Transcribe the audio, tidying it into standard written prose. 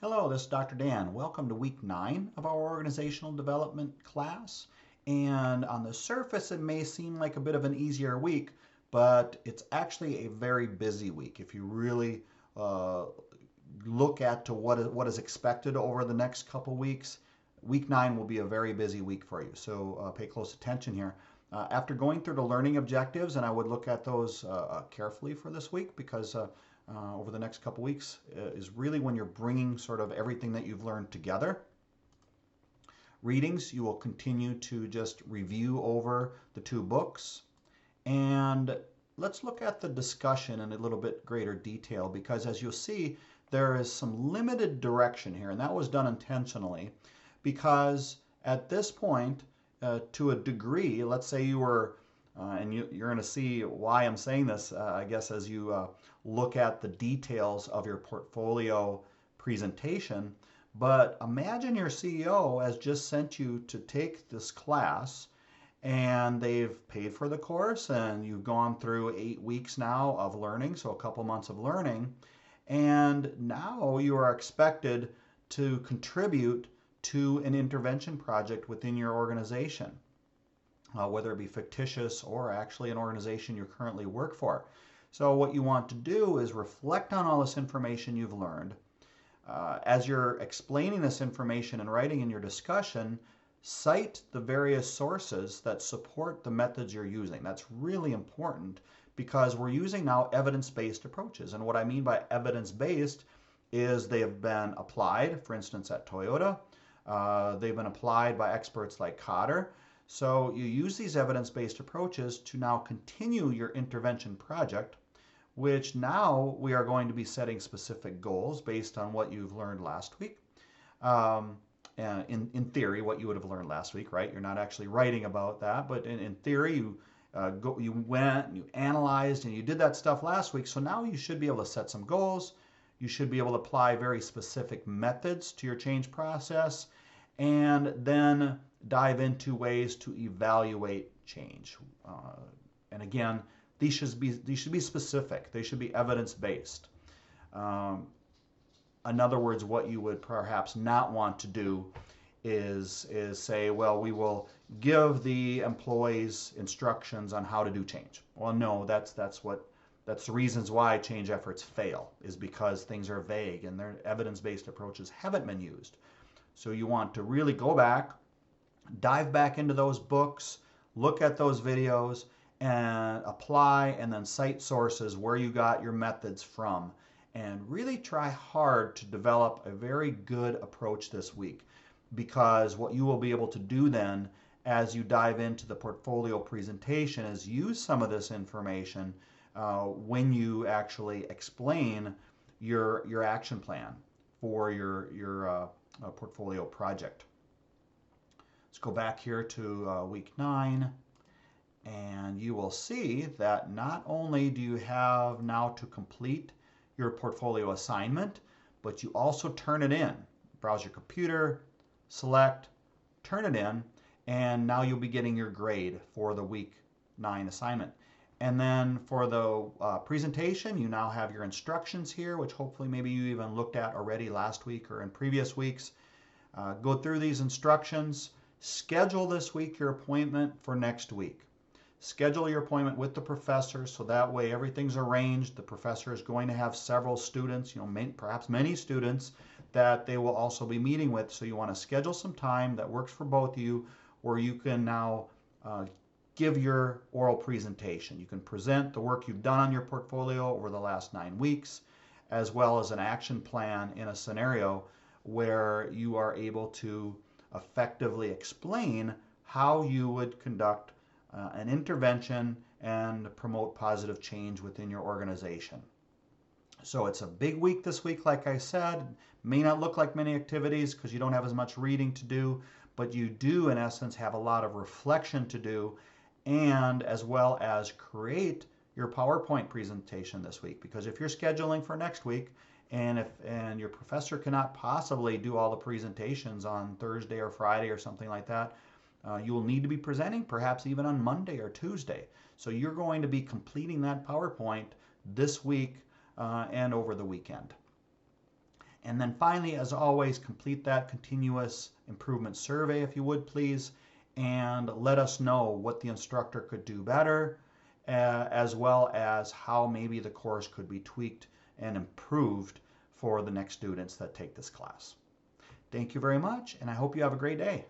Hello, this is Dr. Dan. Welcome to week 9 of our organizational development class. And on the surface, it may seem like a bit of an easier week, but it's actually a very busy week. If you really look at to what is expected over the next couple weeks, week 9 will be a very busy week for you. So pay close attention here. After going through the learning objectives, and I would look at those carefully for this week because over the next couple weeks is really when you're bringing sort of everything that you've learned together. Readings, you will continue to just review over the 2 books. And let's look at the discussion in a little bit greater detail because as you'll see, there is some limited direction here, and that was done intentionally because at this point, to a degree, let's say you were and you're going to see why I'm saying this, I guess, as you look at the details of your portfolio presentation. But imagine your CEO has just sent you to take this class and they've paid for the course and you've gone through 8 weeks now of learning, so a couple months of learning. And now you are expected to contribute to an intervention project within your organization. Whether it be fictitious or actually an organization you currently work for. So what you want to do is reflect on all this information you've learned. As you're explaining this information and writing in your discussion, cite the various sources that support the methods you're using. That's really important because we're using now evidence-based approaches. And what I mean by evidence-based is they have been applied, for instance, at Toyota. They've been applied by experts like Cotter. So you use these evidence-based approaches to now continue your intervention project, which now we are going to be setting specific goals based on what you've learned last week. And in theory, what you would have learned last week, right? You're not actually writing about that, but in theory, you went and you analyzed and you did that stuff last week. So now you should be able to set some goals. You should be able to apply very specific methods to your change process, and then dive into ways to evaluate change. And again, these should be specific. They should be evidence-based. In other words, what you would perhaps not want to do is say, well, we will give the employees instructions on how to do change. Well, no, that's the reasons why change efforts fail, is because things are vague and their evidence-based approaches haven't been used. So you want to really go back, dive back into those books, look at those videos, and apply and then cite sources where you got your methods from. And really try hard to develop a very good approach this week, because what you will be able to do then as you dive into the portfolio presentation is use some of this information when you actually explain your action plan for your portfolio project. Let's go back here to week 9, and you will see that not only do you have now to complete your portfolio assignment, but you also turn it in. Browse your computer, select, turn it in, and now you'll be getting your grade for the week 9 assignment. And then for the presentation, you now have your instructions here, which hopefully maybe you even looked at already last week or in previous weeks. Go through these instructions. Schedule this week your appointment for next week. Schedule your appointment with the professor so that way everything's arranged. The professor is going to have several students, perhaps many students that they will also be meeting with. So you want to schedule some time that works for both of you, where you can now give your oral presentation. You can present the work you've done on your portfolio over the last 9 weeks, as well as an action plan in a scenario where you are able to effectively explain how you would conduct an intervention and promote positive change within your organization. So it's a big week this week, like I said. May not look like many activities because you don't have as much reading to do, but you do, in essence, have a lot of reflection to do, and as well as create your PowerPoint presentation this week. Because if you're scheduling for next week, and your professor cannot possibly do all the presentations on Thursday or Friday or something like that, you will need to be presenting perhaps even on Monday or Tuesday. So you're going to be completing that PowerPoint this week and over the weekend. And then finally, as always, complete that continuous improvement survey if you would please, and let us know what the instructor could do better, as well as how maybe the course could be tweaked and improved for the next students that take this class. Thank you very much, and I hope you have a great day.